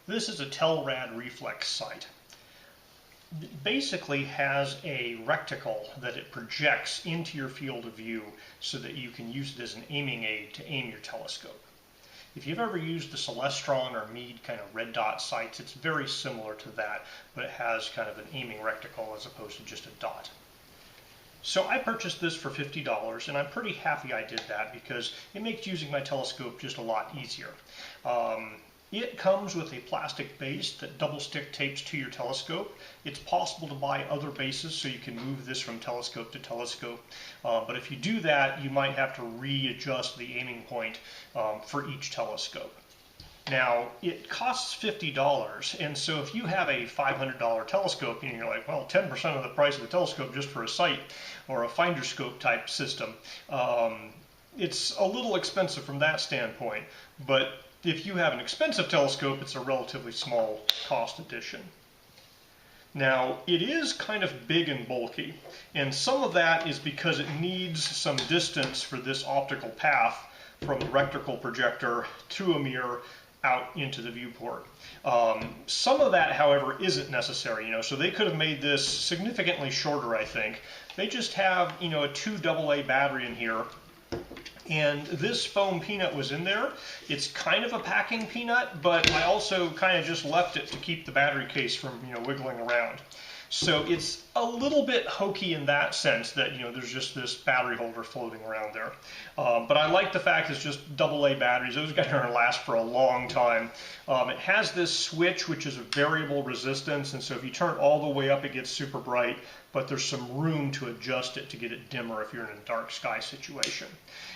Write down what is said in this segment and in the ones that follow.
This is a Telrad reflex sight. It basically has a reticle that it projects into your field of view so that you can use it as an aiming aid to aim your telescope. If you've ever used the Celestron or Meade kind of red dot sights, it's very similar to that, but it has kind of an aiming reticle as opposed to just a dot. So I purchased this for $50, and I'm pretty happy I did that because it makes using my telescope just a lot easier. It comes with a plastic base that double stick tapes to your telescope. It's possible to buy other bases so you can move this from telescope to telescope. But if you do that, you might have to readjust the aiming point for each telescope. Now, it costs $50, and so if you have a $500 telescope and you're like, well, 10% of the price of the telescope just for a sight or a finder scope type system, it's a little expensive from that standpoint, but if you have an expensive telescope, it's a relatively small cost addition. Now, it is kind of big and bulky, and some of that is because it needs some distance for this optical path from the reticle projector to a mirror out into the viewport. Some of that, however, isn't necessary, so they could have made this significantly shorter, I think. They just have, a 2 AA battery in here. And this foam peanut was in there. It's kind of a packing peanut, but I also kind of just left it to keep the battery case from, wiggling around. So it's a little bit hokey in that sense that, there's just this battery holder floating around there. But I like the fact it's just AA batteries. Those guys are going to last for a long time. It has this switch, which is a variable resistance, and so if you turn it all the way up, it gets super bright, but there's some room to adjust it to get it dimmer if you're in a dark sky situation.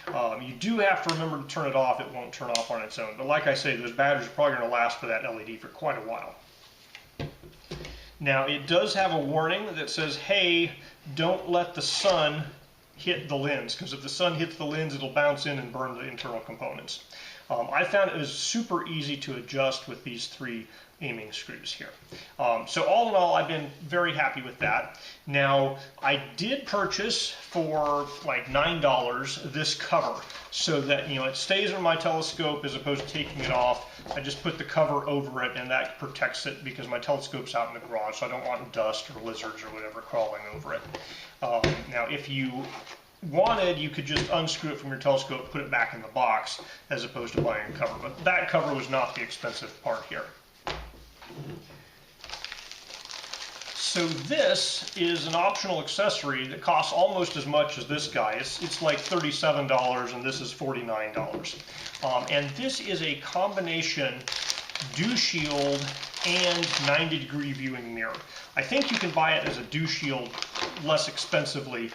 You do have to remember to turn it off. It won't turn off on its own. But like I say, those batteries are probably going to last for that LED for quite a while. Now, it does have a warning that says, hey, don't let the sun hit the lens, because if the sun hits the lens, it'll bounce in and burn the internal components. I found it was super easy to adjust with these 3 aiming screws here. So all in all, I've been very happy with that. Now, I did purchase for like $9 this cover so that it stays on my telescope as opposed to taking it off. I just put the cover over it, and that protects it because my telescope's out in the garage, so I don't want dust or lizards or whatever crawling over it. Now, if you wanted, you could just unscrew it from your telescope, put it back in the box, as opposed to buying a cover. But that cover was not the expensive part here. So this is an optional accessory that costs almost as much as this guy. It's like $37, and this is $49. And this is a combination dew shield and 90-degree viewing mirror. I think you can buy it as a dew shield less expensively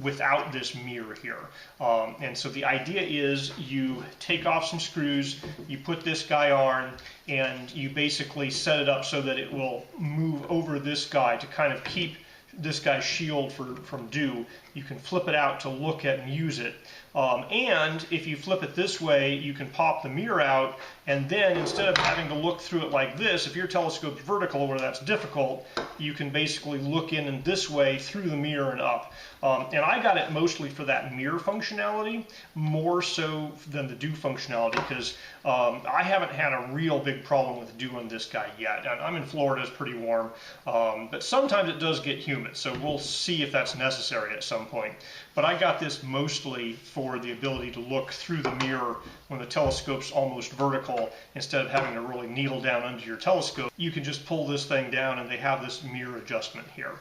without this mirror here. And so the idea is you take off some screws, you put this guy on, and you basically set it up so that it will move over this guy to kind of keep this guy's shield from dew. You can flip it out to look at and use it. And if you flip it this way, you can pop the mirror out, and then instead of having to look through it like this, if your telescope's vertical where that's difficult, you can basically look in this way through the mirror and up. And I got it mostly for that mirror functionality, more so than the dew functionality, because I haven't had a real big problem with dew on this guy yet. I'm in Florida, it's pretty warm, but sometimes it does get humid, so we'll see if that's necessary at some point. But I got this mostly for the ability to look through the mirror when the telescope's almost vertical. Instead of having to really needle down under your telescope, you can just pull this thing down, and they have this mirror adjustment here.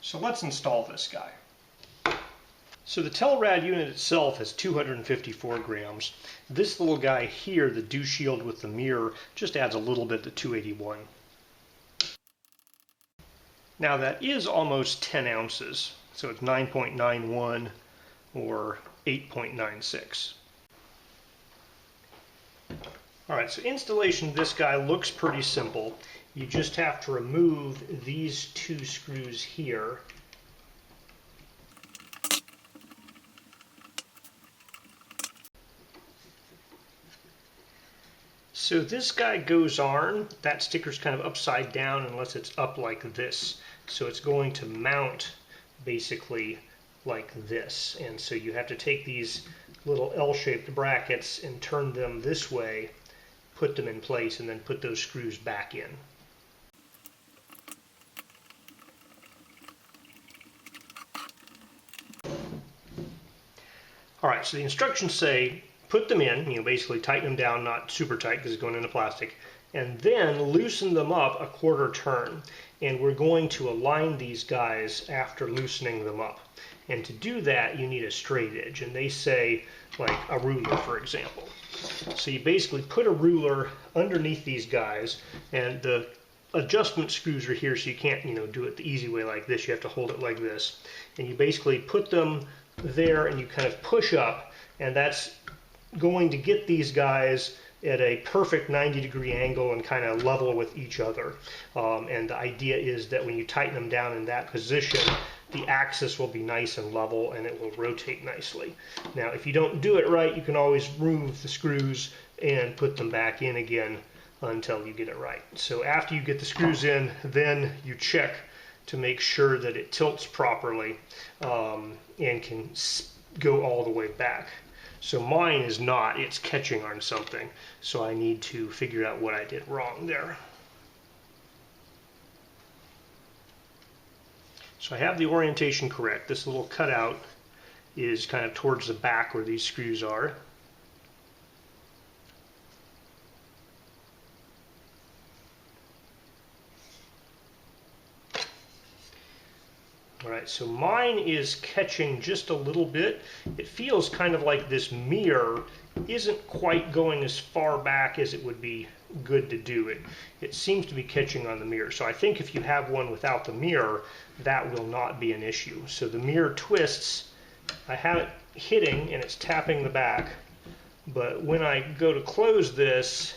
So let's install this guy. So the Telrad unit itself has 254 grams. This little guy here, the dew shield with the mirror, just adds a little bit to 281. Now that is almost 10 ounces, so it's 9.91 or 8.96. Alright, so installation of this guy looks pretty simple. You just have to remove these 2 screws here. So this guy goes on, that sticker's kind of upside down unless it's up like this. So it's going to mount basically like this. And so you have to take these little L-shaped brackets and turn them this way, put them in place and then put those screws back in. Alright, so the instructions say put them in, basically tighten them down, not super tight because it's going into plastic, and then loosen them up a quarter turn. And we're going to align these guys after loosening them up. And to do that, you need a straight edge, and they say like a ruler, for example. So you basically put a ruler underneath these guys, and the adjustment screws are here, so you can't do it the easy way like this. You have to hold it like this. And you basically put them there and you kind of push up, and that's going to get these guys at a perfect 90-degree angle and kind of level with each other. And the idea is that when you tighten them down in that position, the axis will be nice and level and it will rotate nicely. Now, if you don't do it right, you can always remove the screws and put them back in again until you get it right. So after you get the screws in, then you check to make sure that it tilts properly and can go all the way back. So mine is not, it's catching on something, so I need to figure out what I did wrong there. So I have the orientation correct. This little cutout is kind of towards the back where these screws are. Alright, so mine is catching just a little bit. It feels kind of like this mirror isn't quite going as far back as it would be good to do it. It seems to be catching on the mirror. So I think if you have one without the mirror, that will not be an issue. So the mirror twists, I have it hitting and it's tapping the back, but when I go to close this,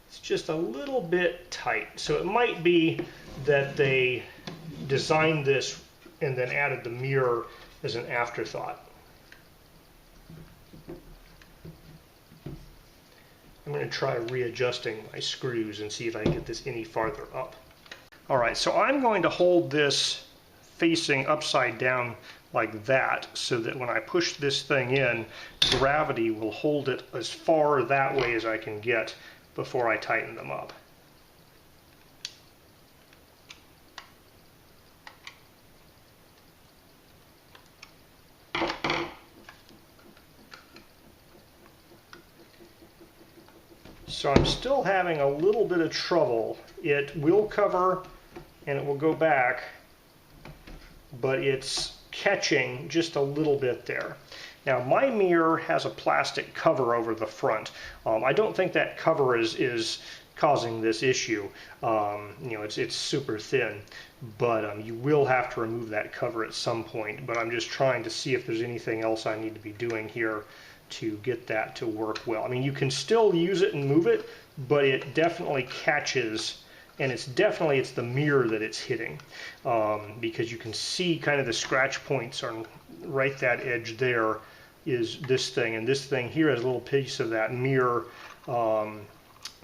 it's just a little bit tight. So it might be that they designed this and then added the mirror as an afterthought. I'm going to try readjusting my screws and see if I can get this any farther up. Alright, so I'm going to hold this facing upside down like that so that when I push this thing in, gravity will hold it as far that way as I can get before I tighten them up. So I'm still having a little bit of trouble. It will cover and it will go back, but it's catching just a little bit there. Now my mirror has a plastic cover over the front. I don't think that cover is causing this issue. It's super thin, but you will have to remove that cover at some point. But I'm just trying to see if there's anything else I need to be doing here to get that to work well. I mean, you can still use it and move it, but it definitely catches, and it's the mirror that it's hitting, because you can see kind of the scratch points on right that edge there is this thing, and this thing here has a little piece of that mirror, a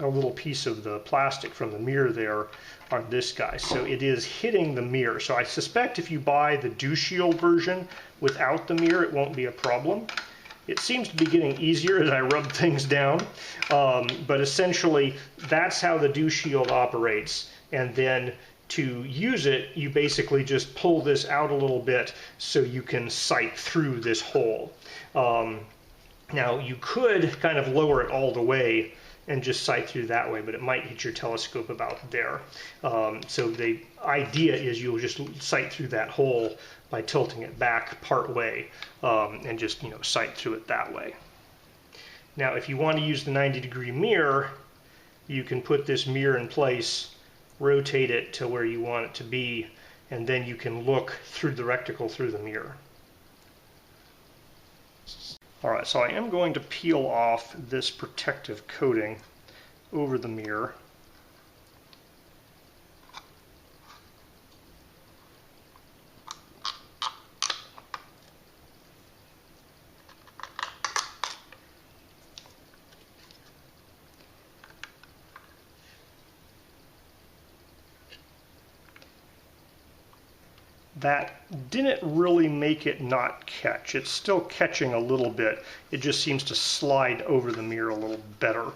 little piece of the plastic from the mirror there on this guy. So it is hitting the mirror. So I suspect if you buy the Dew Shield version without the mirror, it won't be a problem. It seems to be getting easier as I rub things down, but essentially that's how the Dew Shield operates. And then to use it, you basically just pull this out a little bit so you can sight through this hole. Now you could kind of lower it all the way and just sight through that way, but it might hit your telescope about there. So the idea is you'll just sight through that hole by tilting it back part way and just sight through it that way. Now if you want to use the 90-degree mirror, you can put this mirror in place, rotate it to where you want it to be, and then you can look through the reticle through the mirror. Alright, so I am going to peel off this protective coating over the mirror. that didn't really make it not catch. It's still catching a little bit. It just seems to slide over the mirror a little better.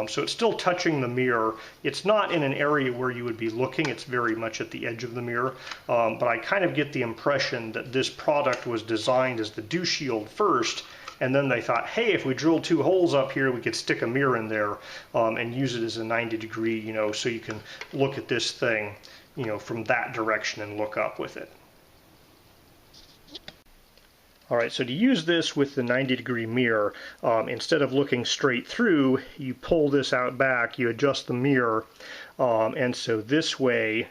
So it's still touching the mirror. It's not in an area where you would be looking. It's very much at the edge of the mirror. But I kind of get the impression that this product was designed as the dew shield first, and then they thought, hey, if we drill 2 holes up here, we could stick a mirror in there and use it as a 90-degree, you know, so you can look at this thing, you know, from that direction and look up with it. All right, so to use this with the 90-degree mirror, instead of looking straight through, you pull this out back, you adjust the mirror, and so this way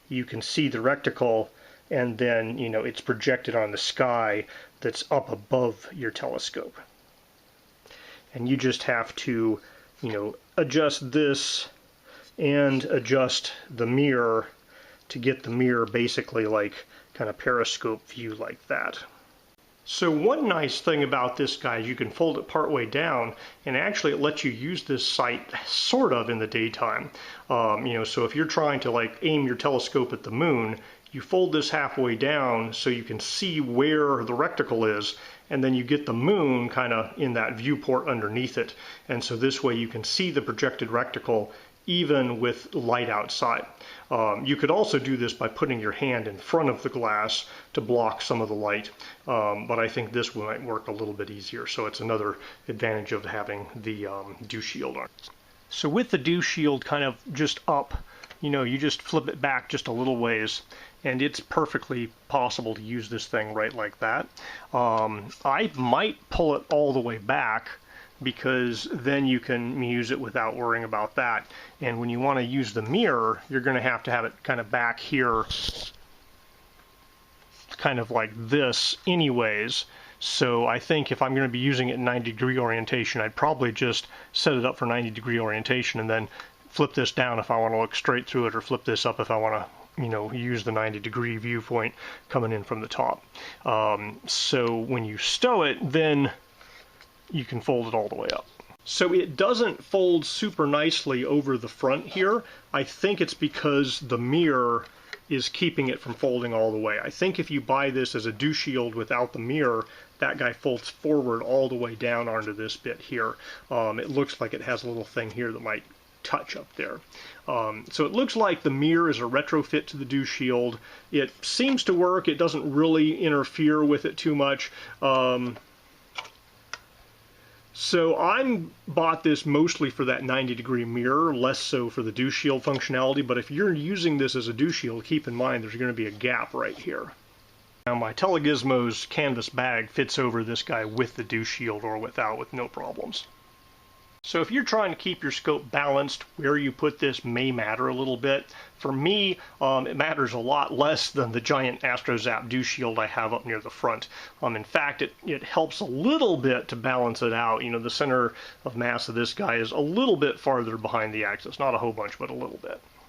you can see the reticle, and then, you know, it's projected on the sky that's up above your telescope. And you just have to, you know, adjust this and adjust the mirror to get the mirror basically like kind of periscope view like that. So one nice thing about this guy is you can fold it partway down, and actually it lets you use this sight sort of in the daytime. You know, so if you're trying to like aim your telescope at the moon, you fold this halfway down so you can see where the reticle is, and then you get the moon kind of in that viewport underneath it. And so this way you can see the projected reticle even with light outside. You could also do this by putting your hand in front of the glass to block some of the light, but I think this might work a little bit easier, so it's another advantage of having the dew shield on. So with the dew shield kind of just up, you know, you just flip it back just a little ways, and it's perfectly possible to use this thing right like that. I might pull it all the way back, because then you can use it without worrying about that. And when you want to use the mirror, you're going to have it kind of back here, kind of like this anyways. So I think if I'm going to be using it in 90-degree orientation, I'd probably just set it up for 90-degree orientation and then flip this down if I want to look straight through it, or flip this up if I want to, you know, use the 90-degree viewpoint coming in from the top. So when you stow it, then you can fold it all the way up. So it doesn't fold super nicely over the front here. I think it's because the mirror is keeping it from folding all the way. I think if you buy this as a dew shield without the mirror, that guy folds forward all the way down onto this bit here. It looks like it has a little thing here that might touch up there. So it looks like the mirror is a retrofit to the dew shield. It seems to work. It doesn't really interfere with it too much. So I bought this mostly for that 90-degree mirror, less so for the dew shield functionality, but if you're using this as a dew shield, keep in mind there's going to be a gap right here. Now my Telegizmo's canvas bag fits over this guy with the dew shield or without, with no problems. So if you're trying to keep your scope balanced, where you put this may matter a little bit. For me, it matters a lot less than the giant AstroZap dew shield I have up near the front. In fact, it helps a little bit to balance it out. You know, the center of mass of this guy is a little bit farther behind the axis. Not a whole bunch, but a little bit.